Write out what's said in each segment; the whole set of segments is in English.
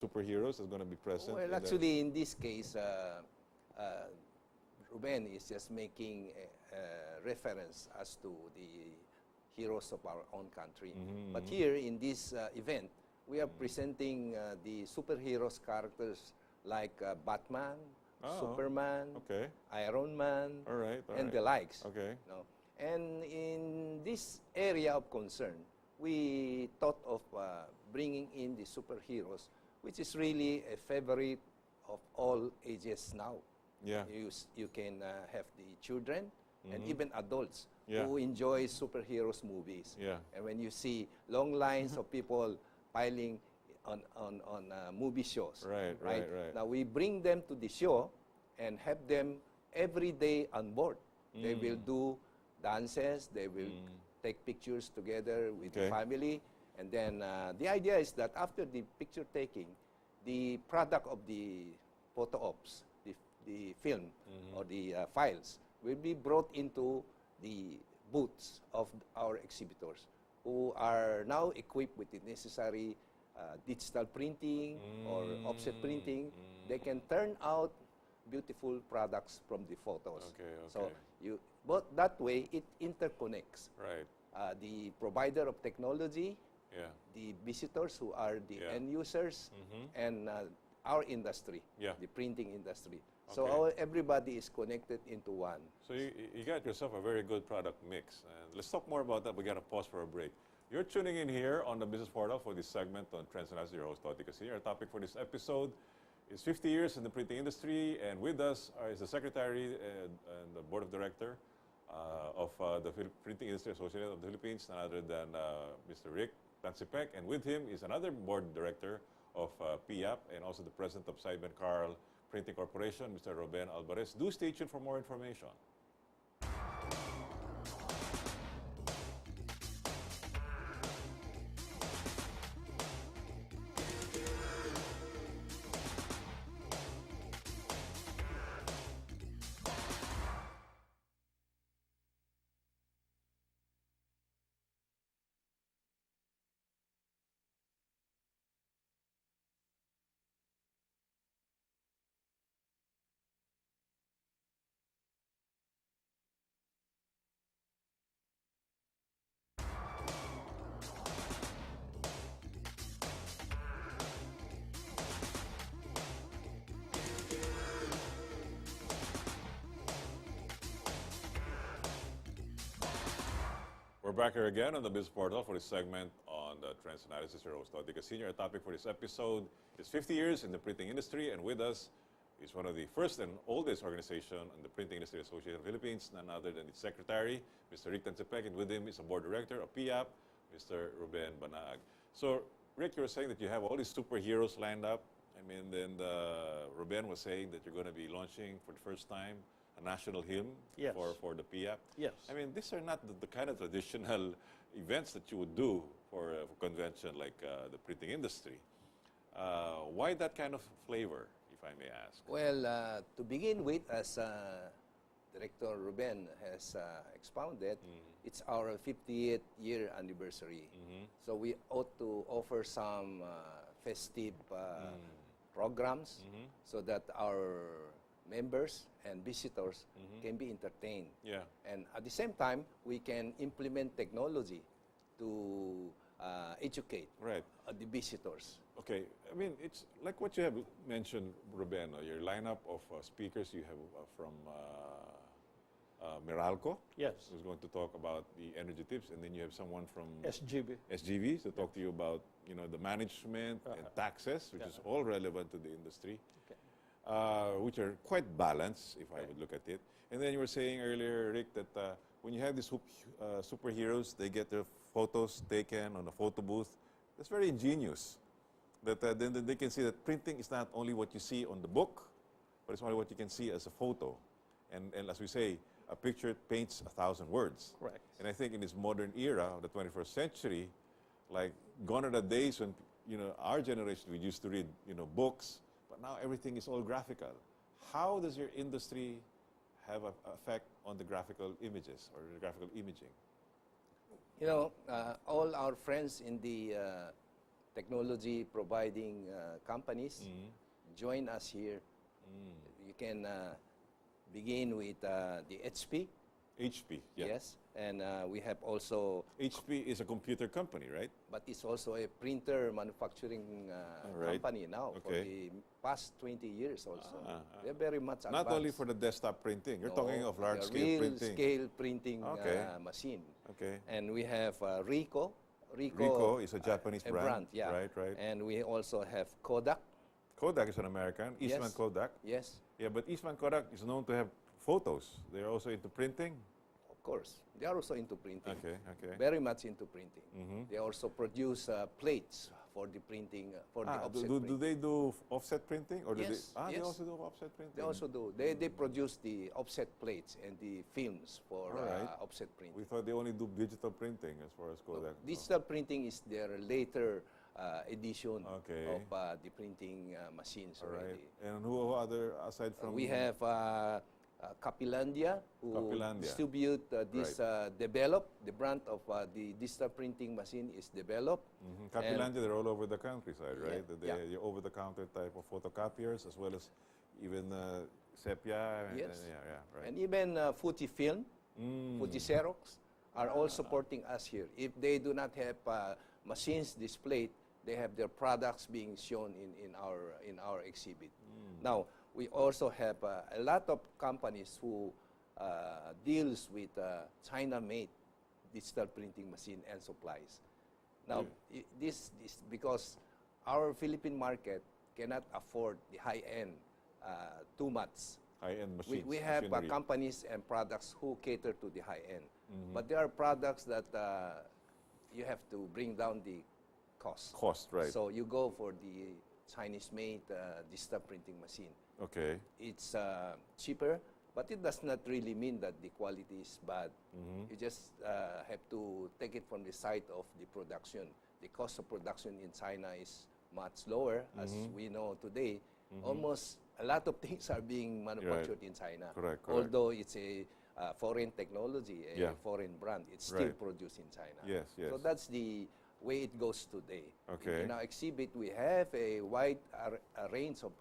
superheroes that's going to be present? Well, actually, in this case, Ruben is just making a reference as to the heroes of our own country. But here in this event, we are presenting the superheroes characters like Batman, Superman, Iron Man, and the likes. And in this area of concern, we thought of bringing in the superheroes, which is really a favorite of all ages now. You can have the children and even adults who enjoy superheroes movies. And when you see long lines of people piling on movie shows, right? Now we bring them to the show and have them every day on board. They will do dances, they will take pictures together with the family, and then the idea is that after the picture taking, the product of the photo ops, the film or the files will be brought into the booths of our exhibitors, who are now equipped with the necessary digital printing or offset printing. They can turn out beautiful products from the photos. So but that way it interconnects the provider of technology, the visitors who are the end users, and our industry, the printing industry. So everybody is connected into one. So you got yourself a very good product mix. And let's talk more about that. We got to pause for a break. You're tuning in here on the Business Portal for this segment on Trends and As. Your host, Toti Casilla. Our topic for this episode is 50 years in the printing industry, and with us is the Secretary and the Board of Director of the Printing Industry Association of the Philippines, none other than Mr. Rick Tansipek, and with him is another Board Director of PIAP and also the President of Simon Carl Printing Corporation, Mr. Ruben Alvarez. Do stay tuned for more information. We're back here again on the Business Portal for this segment on the Trends Analysis. Your host, Toti Casilla. Our topic for this episode is 50 years in the printing industry, and with us is one of the first and oldest organization in the Printing Industry Association of the Philippines, none other than its Secretary, Mr. Rick Tansipek, and with him is a Board Director of PIAP, Mr. Ruben Banaag. So, Rick, you were saying that you have all these superheroes lined up. I mean, then Ruben was saying that you're going to be launching for the first time a national hymn for the PIAP. I mean, these are not the kind of traditional events that you would do for a convention like the printing industry. Why that kind of flavor, if I may ask? Well, to begin with, as Director Ruben has expounded, it's our 50th year anniversary. So we ought to offer some festive programs so that our members and visitors can be entertained. And at the same time, we can implement technology to educate the visitors. Okay, I mean, it's like what you have mentioned, Ruben, your lineup of speakers you have from Meralco. Who's going to talk about the energy tips, and then you have someone from SGV to talk to you about the management and taxes, which is all relevant to the industry. Which are quite balanced, if I would look at it. And then you were saying earlier, Rick, that when you have these superheroes, they get their photos taken on a photo booth. That's very ingenious. That then they can see that printing is not only what you see on the book, but it's only what you can see as a photo. And as we say, a picture paints 1,000 words. And I think in this modern era of the 21st century, like gone are the days when our generation, we used to read books. But now everything is all graphical. How does your industry have an effect on the graphical images or the graphical imaging? All our friends in the technology providing companies join us here. You can begin with the HP. HP, yeah. Yes, and we have also... HP is a computer company, right? But it's also a printer manufacturing company now for the past 20 years also. They're very much advanced. Not only for the desktop printing. You're talking of large-scale printing. Real-scale printing machine. Okay. And we have Ricoh. Ricoh is a Japanese brand. Yeah. Right. And we also have Kodak. Kodak is an American. Eastman Kodak. Yes. Yeah, but Eastman Kodak is known to have photos. They're also into printing? Of course. They are also into printing. Okay. Very much into printing. They also produce plates for the printing, for the offset printing. Do they do offset printing? Or yes. They also do offset printing? They also do. They produce the offset plates and the films for offset printing. We thought they only do digital printing as far as Kodak. Digital printing is their later edition of the printing machines already. And who other, aside from... We have Capilandia, who distribute this, develop, the brand of the digital printing machine is developed. Capilandia, they're all over the countryside, right? They're over-the-counter type of photocopiers, as well as even sepia. Yes. Right. And even Fujifilm, Fuji Xerox, are all supporting us here. If they do not have machines displayed, they have their products being shown in our exhibit. Now, we also have a lot of companies who deals with China-made digital printing machine and supplies. Now, this because our Philippine market cannot afford the high-end too much. High-end machines. We have companies and products who cater to the high-end. But there are products that you have to bring down the cost. Cost, right. So you go for the Chinese-made digital printing machine. Okay. It's cheaper, but it does not really mean that the quality is bad. You just have to take it from the side of the production. The cost of production in China is much lower, as we know today. Almost a lot of things are being manufactured in China. Correct. Although it's a foreign technology, a foreign brand, it's still produced in China. Yes. So that's the way it goes today. Okay. In our exhibit, we have a wide range of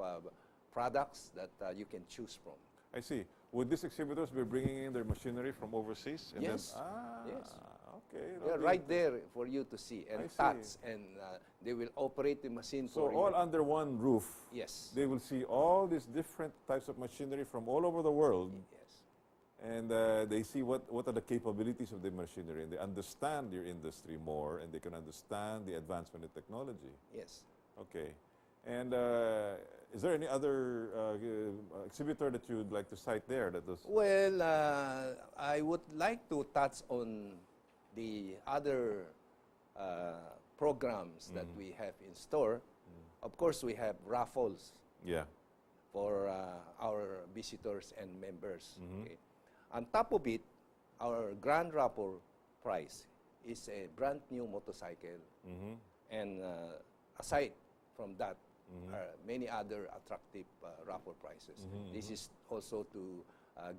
products that you can choose from. I see. Would these exhibitors be bringing in their machinery from overseas? And yes. Then, yes. Okay. They're right there for you to see and touch, and they will operate the machine for you. So all under one roof. Yes. They will see all these different types of machinery from all over the world. Yes. And they see what are the capabilities of the machinery, and they understand your industry more, and they can understand the advancement in technology. Yes. Okay. And is there any other exhibitor that you would like to cite there? Well, I would like to touch on the other programs that we have in store. Of course, we have raffles for our visitors and members. Okay. On top of it, our grand raffle prize is a brand new motorcycle. And aside from that, many other attractive raffle prizes. This is also to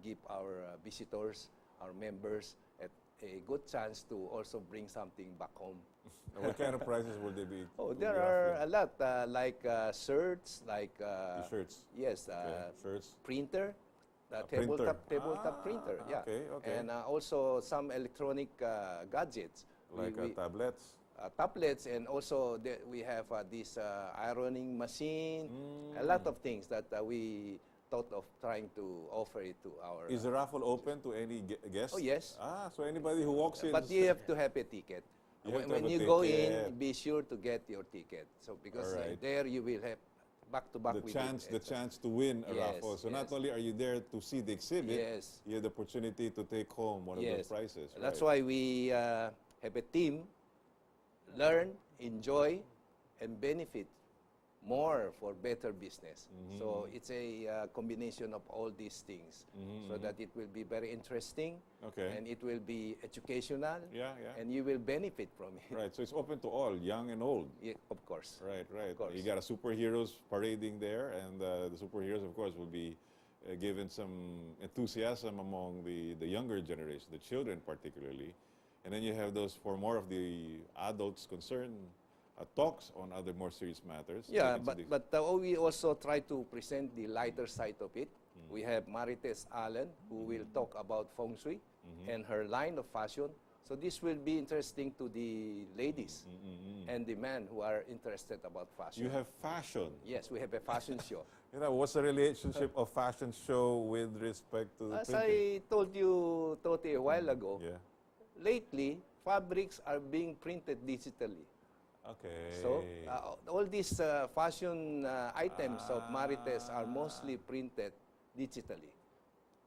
give our visitors, our members, a good chance to also bring something back home. What kind of prizes will they be? Oh, there are a lot, like shirts, like shirts. Yes, shirts. Printer, tabletop printer. Yeah. Okay. And also some electronic gadgets, like tablets. Tablets, and also we have this ironing machine. A lot of things that we thought of trying to offer it to our... Is the raffle open to any guests? Oh, yes. So anybody who walks in... But you have to have a ticket. When you go in, be sure to get your ticket. So because there you will have back-to-back with the chance to win a raffle. So not only are you there to see the exhibit, you have the opportunity to take home one of those prizes. That's why we have a team, learn, enjoy, and benefit more for better business. So it's a combination of all these things, so that it will be very interesting, and it will be educational, and you will benefit from it. Right, so it's open to all, young and old. Yeah, of course. Right. Of course. You got a superheroes parading there, and the superheroes, of course, will be given some enthusiasm among the younger generation, the children particularly. And then you have those for more of the adults concerned, talks on other more serious matters. Yeah, but we also try to present the lighter side of it. We have Marites Allen, who will talk about feng shui and her line of fashion. So this will be interesting to the ladies and the men who are interested about fashion. You have fashion. Yes, we have a fashion show. You know, what's the relationship of fashion show with respect to the As printing? I told you, Toti, a while ago, lately, fabrics are being printed digitally. Okay. So, all these fashion items of Marites are mostly printed digitally.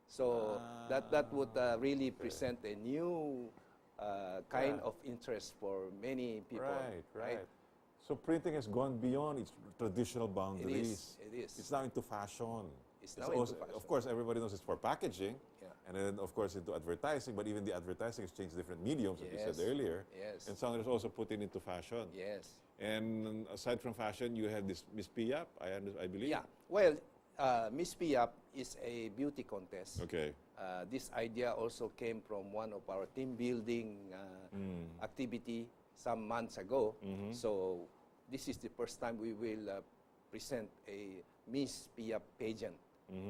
So, that would really present a new kind of interest for many people. Right. So printing has gone beyond its traditional boundaries. It is. It's now into fashion. It's now into fashion. Of course, everybody knows it's for packaging, Yeah. and then of course into advertising. But even the advertising has changed different mediums, as you said Yes. earlier. Yes. And some is also put into fashion. Yes. And aside from fashion, you have this Miss Piap, I believe. Yeah. Well, Miss Piap is a beauty contest. Okay. This idea also came from one of our team building activity some months ago. So this is the first time we will present a Miss Piap pageant.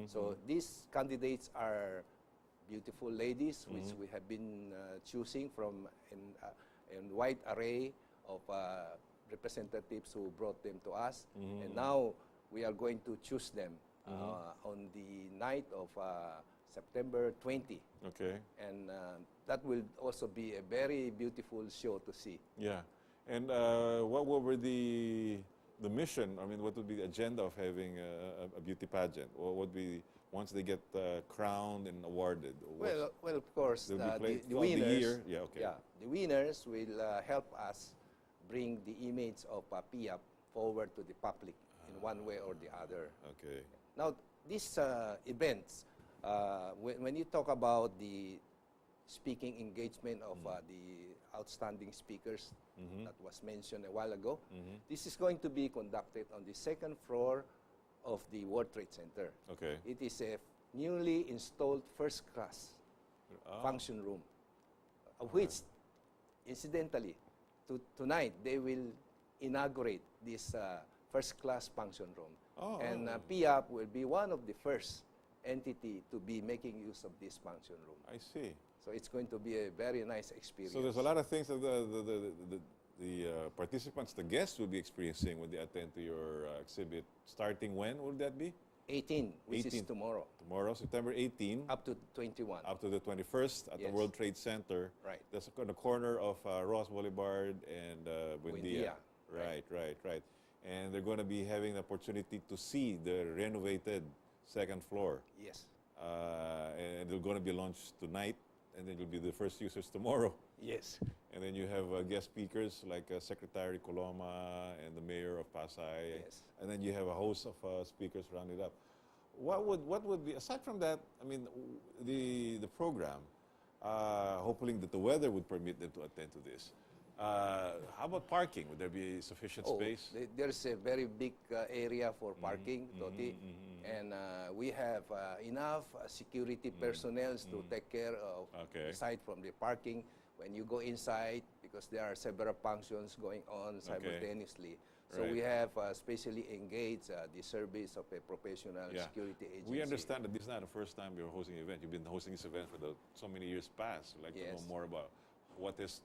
So these candidates are beautiful ladies, which we have been choosing from a wide array of representatives who brought them to us. And now we are going to choose them on the night of September 20. Okay. And that will also be a very beautiful show to see. Yeah. And what were the mission? I mean, what would be the agenda of having a beauty pageant? Or what would be once they get crowned and awarded? Well, of course, the winners. The winners will help us bring the image of Piap forward to the public in one way or the other. Okay. Now, these events, when you talk about the speaking engagement of the outstanding speakers that was mentioned a while ago, this is going to be conducted on the second floor of the World Trade Center. Okay. It is a newly installed first-class function room, which, incidentally, tonight they will inaugurate this first-class function room. And PIAP will be one of the first entity to be making use of this function room. I see. So it's going to be a very nice experience. So there's a lot of things that the participants, the guests, will be experiencing when they attend to your exhibit. Starting when will that be? 18, which is tomorrow. Tomorrow, September 18. Up to 21. Up to the 21st at the World Trade Center. Right. That's on the corner of Ross Boulevard and Buendia. Right. And they're going to be having the opportunity to see the renovated second floor. Yes. And they're going to be launched tonight, and then you'll be the first users tomorrow. Yes. And then you have guest speakers like Secretary Coloma and the Mayor of Pasay. Yes. And then you have a host of speakers rounded up. What would be, aside from that, I mean, the program, hoping that the weather would permit them to attend to this. How about parking? Would there be sufficient space? There's a very big area for parking, Toti. And we have enough security personnel to take care of, aside from the parking, when you go inside, because there are several functions going on simultaneously. So we have specially engaged the service of a professional security agency. We understand that this is not the first time you're hosting an event. You've been hosting this event for so many years past. We'd like to know more about what has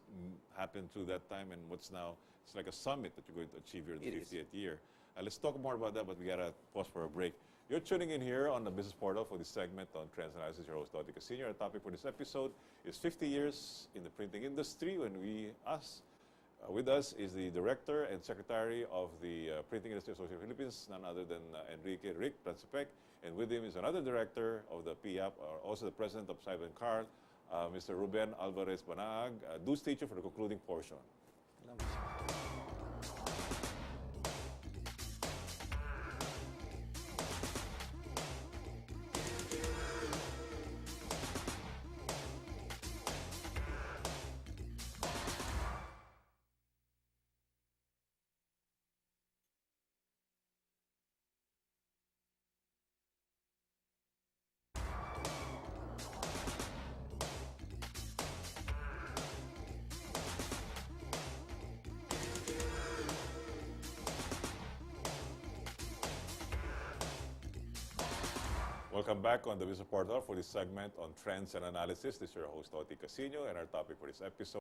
happened through that time and what's now. It's like a summit that you're going to achieve here in the 50th year. Let's talk more about that, but we got to pause for a break. You're tuning in here on the Business Portal for this segment on Trends Analysis. Your host, Dottie Casino. Our topic for this episode is 50 years in the printing industry. With us is the Director and Secretary of the Printing Industry Association of the Philippines, none other than Enrique Rick Transipec. And with him is another Director of the PIAP, also the President of Cyber and Carl, Mr. Ruben Alvarez Banag. Do stay tuned for the concluding portion. Welcome back on the Business Portal for this segment on trends and analysis. This is your host, Oti Casino, and our topic for this episode